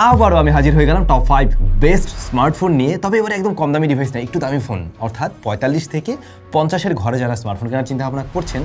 আবারও আমি হাজির হয়ে গেলাম টপ 5 বেস্ট স্মার্টফোন নিয়ে। তবে এবারে একদম কম দামি ডিভাইস না, একটু দামি ফোন, অর্থাৎ 45 থেকে 50-এর ঘরে যারা স্মার্টফোন কেনার চিন্তা ভাবনা করছেন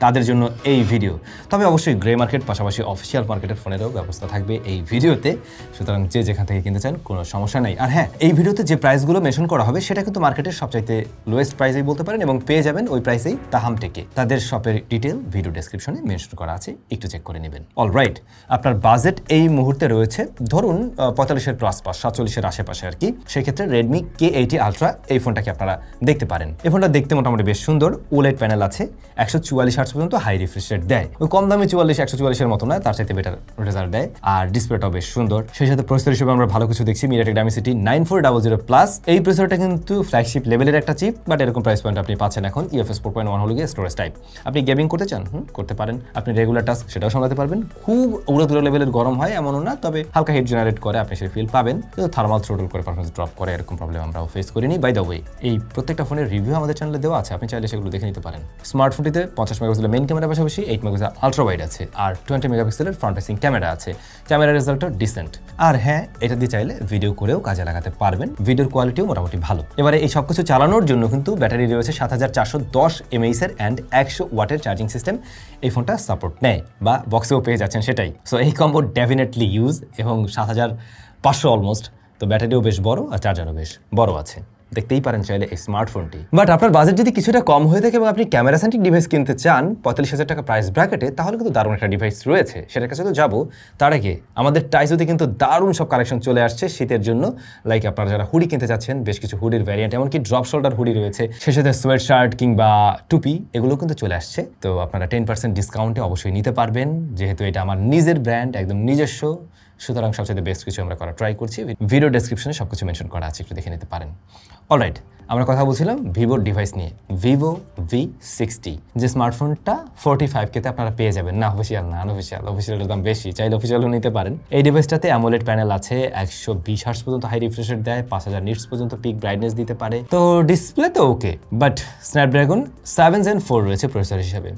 তাদের জন্য এই ভিডিও। তবে অবশ্যই গ্রে মার্কেট পাশাপাশি অফিসিয়াল মার্কেটের ফোনেরও ব্যবস্থা থাকবে এই ভিডিওতে, সুতরাং যে যেখান থেকে কিনতে চান কোনো সমস্যা নেই। আর হ্যাঁ, এই ভিডিওতে যে প্রাইসগুলো মেনশন করা হবে সেটা কিন্তু মার্কেটের সবচাইতে লোয়েস্ট প্রাইসেই বলতে পারেন, এবং পেয়ে যাবেন ওই প্রাইসেই তাহাম টেকে। তাদের শপের ডিটেল ভিডিও ডেসক্রিপশনে মেনশন করা আছে, একটু চেক করে নেবেন। অলরাইট, আপনার বাজেট এই মুহূর্তে রয়েছে ধরুন 45-এর প্লাস 47-এর আশেপাশে আর কি। সেক্ষেত্রে রেডমি K80 আলট্রা এই ফোনটাকে আপনারা দেখতে পারেন। এই ফোনটা দেখতে মোটামুটি বেশ সুন্দর, OLED প্যানেল আছে, 144 হার্টজ পর্যন্ত হাই রিফ্রেশ রেট দেয়। ওই কম দামি 144-এর মতো না, তার চাইতে বেটার রেজাল্ট দেয়। আর ডিসপ্লেটাও বেশ সুন্দর। সেই সাথে প্রসেসর হিসেবে আমরা ভালো কিছু দেখছি, MediaTek Dimensity 9400 এই প্রসেসরটা কিন্তু ফ্ল্যাগশিপ লেভেলের একটা চিপ, বাট এরকম প্রাইস পয়েন্ট আপনি পাচ্ছেন এখন। UFS 4.1 হলো গিয়ে স্টোরেজ টাইপ। আপনি গেমিং করতে চান করতে পারেন, আপনি রেগুলার টাস্ক সেটাও সামলাতে পারবেন। খুব উড়াধুরা লেভেলের গরম হয় এমনও না, তবে হালকা হিট জেনারেট করে, আপনি সেই ফিল পাবেন। কিন্তু থার্মাল থ্রোটল করে পারফরমেন্স ড্রপ করে, এরকম প্রবলেম আমরাও ফেস করিনি। বাই দ্য ওয়ে, এই প্রত্যেকটা ফোনের রিভিউ আমাদের চ্যানেলে দেওয়া আছে, আপনি চাইলে সেগুলো দেখে নিতে পারেন। স্মার্টফোনটিতে 50 মেগাপিক্সেলের মেইন ক্যামেরা পাশাপাশি 8 মেগাপিক্সেল আলট্রা ওয়াইড আছে, আর 20 মেগাপিক্সেলের ফ্রন্ট ফেসিং ক্যামেরা আছে। ক্যামেরার রেজাল্টও ডিসেন্ট। আর হ্যাঁ, এটা দিয়ে চাইলে ভিডিও করেও কাজে লাগাতে পারবেন, ভিডিওর কোয়ালিটিও মোটামুটি ভালো। এবারে এই সবকিছু চালানোর জন্য কিন্তু ব্যাটারি রয়েছে 7410 mAh এন্ড 100 ওয়াটের চার্জিং সিস্টেম। এই ফোনটা সাপোর্ট নেয়, বা বক্সেও পেয়ে যাচ্ছেন সেটাই। সো এই কম্বো ডেফিনেটলি ইউজ, এবং 7500 অলমোস্ট। তো ব্যাটারিও বেশ বড় আর চার্জারও বেশ বড় আছে, দেখতেই পারেন চাইলে এই স্মার্টফোনটি। বাট আপনার বাজেট যদি কিছুটা কম হয়ে থাকে এবং আপনি ক্যামেরা সেন্ট্রিক ডিভাইস কিনতে চান 45,000 টাকা প্রাইস ব্র্যাকেটে, তাহলে কিন্তু দারুণ একটা ডিভাইস রয়েছে, সেটার কাছে তো যাবো। তার আগে আমাদের টাইজোতে কিন্তু দারুণ সব কালেকশন চলে আসছে শীতের জন্য। লাইক আপনারা যারা হুডি কিনতে চাচ্ছেন, বেশ কিছু হুডির ভ্যারিয়েন্ট, এমনকি ড্রপ শোল্ডার হুডি রয়েছে, সেই সাথে সোয়েট শার্ট কিংবা টুপি, এগুলো কিন্তু চলে আসছে। তো আপনারা 10% ডিসকাউন্টে অবশ্যই নিতে পারবেন, যেহেতু এটা আমার নিজের ব্র্যান্ড, একদম নিজস্ব। সুতরাং সবচেয়ে বেস্ট কিছু আমরা করা ট্রাই করছি। ভিডিও ডেসক্রিপশনে সবকিছু মেনশন করা আছে, একটু দেখে নিতে পারেন। অলরাইট, আমরা কথা বলছিলাম ভিভোর ডিভাইস নিয়ে, ভিভো V60, যে স্মার্টফোনটা 45K-তে আপনারা পেয়ে যাবেন। না অফিসিয়াল না, অফিসিয়ালের দাম বেশি, চাইলে অফিসিয়ালও নিতে পারেন। এই ডিভাইসটাতে AMOLED প্যানেল আছে, 120 হার্টজ পর্যন্ত হাই রিফ্রেশ রেট দেয়, 5000 নিটস পর্যন্ত পিক ব্রাইটনেস দিতে পারে। তো ডিসপ্লে তো ওকে, বাট স্ন্যাপড্রাগন 7 Gen 4 রয়েছে প্রসেসর হিসাবে।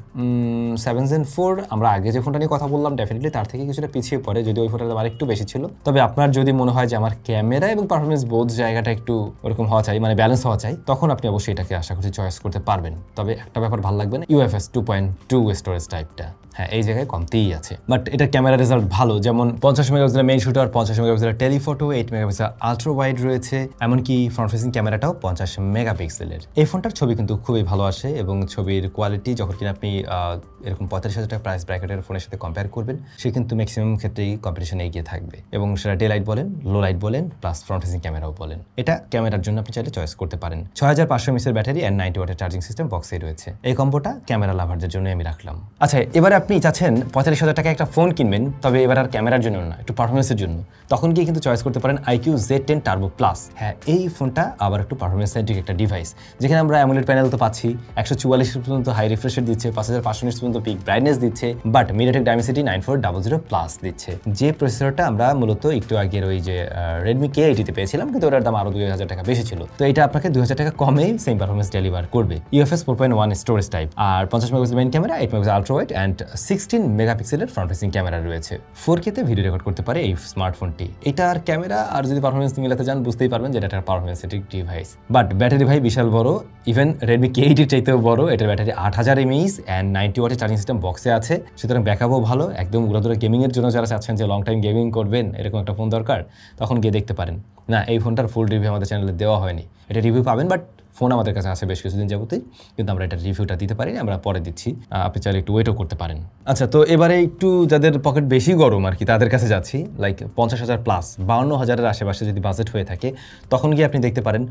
7 Gen 4 আমরা আগে যে ফোনটা নিয়ে কথা বললাম ডেফিনেটলি তার থেকে কিছুটা পিছিয়ে পড়ে, যদি ওই ফোনটার দাম আরেকটু বেশি ছিল। তবে আপনার যদি মনে হয় যে আমার ক্যামেরা এবং পারফরমেন্স বোধ জায়গাটা একটু ওরকম হওয়া চাই, মানে ব্যালেন্স হওয়া চাই, তখন আপনি অবশ্যই এটাকে আশা করছি চয়েস করতে পারবেন। তবে একটা ব্যাপার ভালো লাগবে না, UFS 2.2 স্টোরেজ টাইপটা, হ্যাঁ এই জায়গায় কমতেই আছে। বাট এটার ক্যামেরা রেজাল্ট ভালো, যেমন 50 মেগাপিক্সেলের মেইন শুটার, 50 মেগাপিক্সেলের টেলিফটো, 8 মেগাপিক্সেল আলট্রা ওয়াইড রয়েছে, এমনকি ফ্রন্ট ফেসিং ক্যামেরাটাও 50 মেগাপিক্সেলের। এই ফোনটার ছবি কিন্তু খুবই ভালো আসে, এবং ছবির কোয়ালিটি যখন কিনা আপনি এরকম 45,000 টাকা প্রাইস ব্র্যাকেটের ফোনের সাথে কম্পেয়ার করবেন, সে কিন্তু ম্যাক্সিমাম ক্ষেত্রেই কম্পিটিশনে এগিয়ে থাকবে, এবং সেটা ডে লাইট বলেন, লো লাইট বলেন, প্লাস ফ্রন্ট ফেসিং ক্যামেরাও বলেন। এটা ক্যামেরার জন্য আপনি চাইলে চয়েস করতে পারেন। 6500 mAh ব্যাটারি এন্ড 90 ওয়াটের চার্জিং সিস্টেম বক্সেই রয়েছে। এই কম্বোটা ক্যামেরা লাভারদের জন্য আমি রাখলাম। আচ্ছা, এবারে আপনি চাচ্ছেন 45,000 টাকা একটা ফোন কিনবেন, তবে এবার আর ক্যামেরার জন্য না, একটু পারফরমেন্সের জন্য, তখন গিয়ে কিন্তু চয়েস করতে পারেন IQ Z10 Turbo Plus। হ্যাঁ, এই ফোনটা আবার একটু পারফরমেন্স সেন্ট্রিক একটা ডিভাইস, যেখানে আমরা AMOLED প্যানেল তো পাচ্ছি, 144 পর্যন্ত হাই রিফ্রেশ রেট দিচ্ছে, 5500 নিটস পর্যন্ত পিক ব্রাইটনেস দিচ্ছে, বাট MediaTek Dimensity 9400+ দিচ্ছে। যে প্রসেসরটা আমরা মূলত একটু আগের ওই যে Redmi K80-তে পেয়েছিলাম, কিন্তু ওটার দাম আরো 2000 টাকা বেশি ছিল। তো এটা আপনাকে 2000 টাকা কমেই সেম পারফরমেন্স ডেলিভার করবে। UFS 4.1 স্টোরেজ টাইপ, আর 50 megapixel main camera, 8 megapixel ultra wide and 16 মেগাপিক্সেলের ফ্রন্ট ফেসিং ক্যামেরা রয়েছে। 4K-তে ভিডিও রেকর্ড করতে পারে এই স্মার্টফোনটি। এটার ক্যামেরা আর যদি পারফরমেন্স মিলাতে যান, বুঝতেই পারবেন যে এটা একটা performance centric device. But battery ভাই বিশাল বড়, ইভেন Redmi K80-র চাইতেও বড়। এটার ব্যাটারি 8000 mAh এন্ড 90 ওয়াটের চার্জিং সিস্টেম বক্সে আছে, সুতরাং ব্যাকআপও ভালো। একদম উড়াদুরা গেমিং এর জন্য যারা চাচ্ছেন যে লং টাইম গেমিং করবেন, এরকম একটা ফোন দরকার, তখন গিয়ে দেখতে পারেন। না, এই ফোনটার ফুল রিভিউ আমাদের চ্যানেলে দেওয়া হয়নি, এটা রিভিউ পাবেন, বাট ফোন আমাদের কাছে আছে বেশ কিছুদিন যাবতই, কিন্তু আমরা এটা রিভিউটা দিতে পারিনি, আমরা পরে দিচ্ছি, আপনি চাইলে একটু ওয়েটও করতে পারেন। আচ্ছা, তো এবারে একটু যাদের পকেট বেশি গরম আর কি, তাদের কাছে যাচ্ছি। লাইক 50,000 প্লাস 52,000-এর আশেপাশে যদি বাজেট হয়ে থাকে, তখন গিয়ে আপনি দেখতে পারেন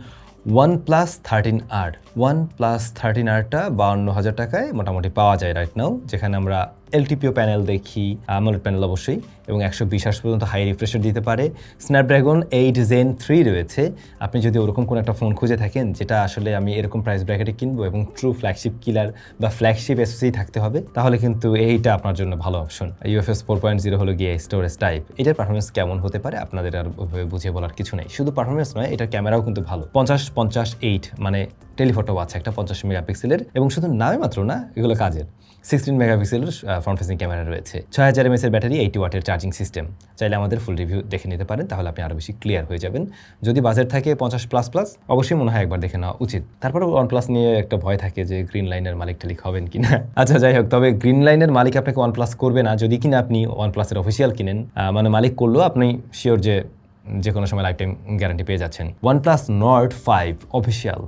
OnePlus 13R। OnePlus 13Rটা 52,000 টাকায় মোটামুটি পাওয়া যায় রাইট নাও, যেখানে আমরা LTPO প্যানেল দেখি, AMOLED প্যানেল অবশ্যই, এবং 120 হার্টজ পর্যন্ত হাই রিফ্রেশ রেট দিতে পারে। স্ন্যাপড্রাগন 8 Gen 3 রয়েছে। আপনি যদি ওরকম কোনো একটা ফোন খুঁজে থাকেন যেটা আসলে আমি এরকম প্রাইস ব্র্যাকেটে কিনবো এবং ট্রু ফ্ল্যাগশিপ কিলার বা ফ্ল্যাগশিপ SoC থাকতে হবে, তাহলে কিন্তু এইটা আপনার জন্য ভালো অপশন। UFS 4.0 হলো গিয়ে স্টোরেজ টাইপ। এটার পারফরমেন্স কেমন হতে পারে আপনাদের আর বুঝিয়ে বলার কিছু নেই। শুধু পারফরমেন্স নয়, এটার ক্যামেরাও কিন্তু ভালো। 50-50-8 মানে টেলিফটো আছে একটা 50 মেগাপিক্সেলের, এবং শুধু নামে মাত্র না, এগুলো কাজের। 16 মেগাপিক্সেলের ফ্রন্ট ফেসিং ক্যামেরা রয়েছে, 6000 mAh এর ব্যাটারি, 80 ওয়াটের চার্জিং সিস্টেম। চাইলে আমাদের ফুল রিভিউ দেখে নিতে পারেন, তাহলে আপনি আরও বেশি ক্লিয়ার হয়ে যাবেন। যদি বাজেট থাকে 50++, অবশ্যই মনে হয় একবার দেখে নেওয়া উচিত। তারপরেও OnePlus নিয়ে একটা ভয় থাকে যে গ্রিন লাইনের মালিক টালিক হবেন কিনা। আচ্ছা যাই হোক, তবে গ্রিন লাইনের মালিক আপনাকে OnePlus করবে না যদি কিনা আপনি OnePlus-এর অফিসিয়াল কিনেন। মানে মালিক করলেও আপনি শিওর যে কোনো সময় লাইফ টাইম গ্যারান্টি পেয়ে যাচ্ছেন। OnePlus Nord 5 অফিসিয়াল,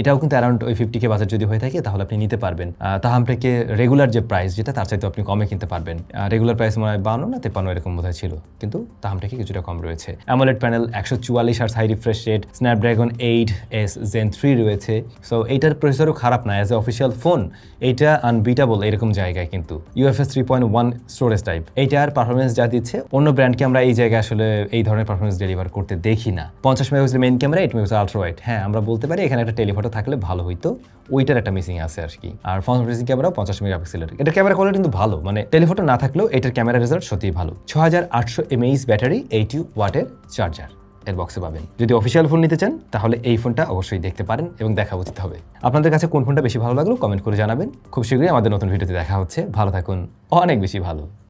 এটাও কিন্তু অ্যারাউন্ড ওই 50K বাজেট যদি হয়ে থাকে তাহলে আপনি নিতে পারবেন। তাহলে রেগুলার যে প্রাইস যেটা তার চাইতে আপনি কমে কিনতে পারবেন। রেগুলার প্রাইস মনে হয় 52 না 53 এরকম বোধহয় ছিল, কিন্তু তাহলে কিছুটা কম রয়েছে। AMOLED panel, 144 Hz high refresh rate, Snapdragon 8S Gen 3 রয়েছে। সো এইটার প্রসেসরও খারাপ না, অ্যাজ এ অফিসিয়াল ফোন এইটা আনবিটাবল এরকম জায়গায়। কিন্তু UFS 3.1 স্টোরেজ টাইপ, এইটার পারফরমেন্স যা দিচ্ছে অন্য ব্র্যান্ডকে আমরা এই জায়গায় আসলে এই ধরনের পারফরমেন্স ডেলিভার করতে দেখি না। 50 megapixel main camera, 8 megapixel ultra wide. হ্যাঁ, আমরা বলতে পারি এখানে একটা টেলিফটো থাকলে ভালো হইতো, ওইটার একটা মিসিং আছে আর কি। আর ফ্রন্ট ফেসিং ক্যামেরাও 50 মেগাপিক্সেলের, এটা ক্যামেরা কোয়ালিটি কিন্তু ভালো, মানে টেলিফটো না থাকলেও এটার ক্যামেরা রেজাল্ট সত্যিই ভালো। 6800 mAh ব্যাটারি, 80 ওয়াটের চার্জার এর বক্সে পাবেন। যদি অফিসিয়াল ফোন নিতে চান তাহলে এই ফোনটা অবশ্যই দেখতে পারেন এবং দেখা উচিত হবে। আপনাদের কাছে কোন ফোনটা বেশি ভালো লাগলো কমেন্ট করে জানাবেন। খুব শীঘ্রই আমাদের নতুন ভিডিওতে দেখা হচ্ছে। ভালো থাকুন, অনেক বেশি ভালো।